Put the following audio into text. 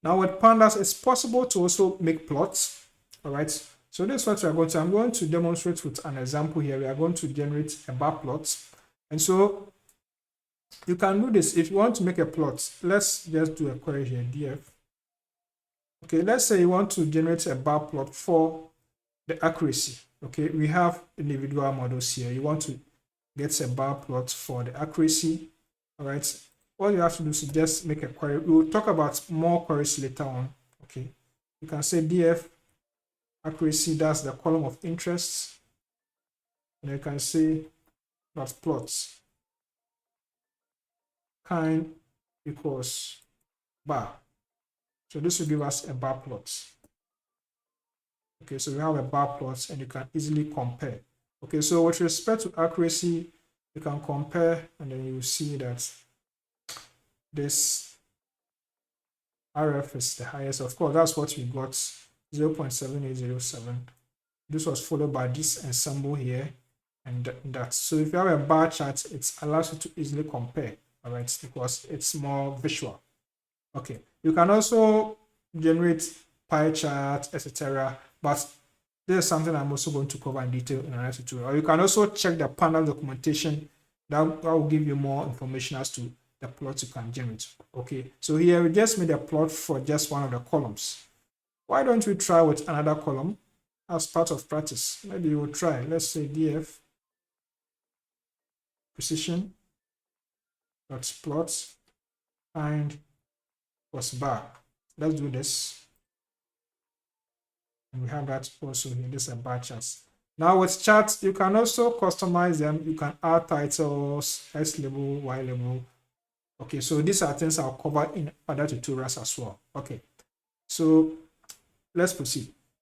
Now with Pandas, it's possible to also make plots. All right. So this is what we are going to. I'm going to demonstrate with an example here. We are going to generate a bar plot. And so you can do this if you want to make a plot. Let's just do a query here, df. Okay, let's say you want to generate a bar plot for the accuracy. Okay, we have individual models here. You want to get a bar plot for the accuracy. All right. All you have to do is just make a query. We will talk about more queries later on. Okay, you can say df accuracy, that's the column of interest, and you can say dot plots kind equals bar. So this will give us a bar plot. Okay, so we have a bar plot and you can easily compare. Okay, so with respect to accuracy, you can compare and then you see that this RF is the highest. Of course, that's what we got, 0.7807. This was followed by this ensemble here and that. So if you have a bar chart, it allows you to easily compare, all right, because it's more visual. Okay, you can also generate pie charts, etc. But there's something I'm also going to cover in detail in another tutorial. Or you can also check the Pandas documentation. That will give you more information as to the plot you can generate. Okay, so here we just made a plot for just one of the columns. Why don't we try with another column as part of practice? Maybe we'll try. Let's say df precision dot plot and was bar. Let's do this. And we have that also here. This is a bar chart. Now with charts, you can also customize them. You can add titles, X label, Y label. Okay, so these are things I'll cover in other tutorials as well. Okay, so let's proceed.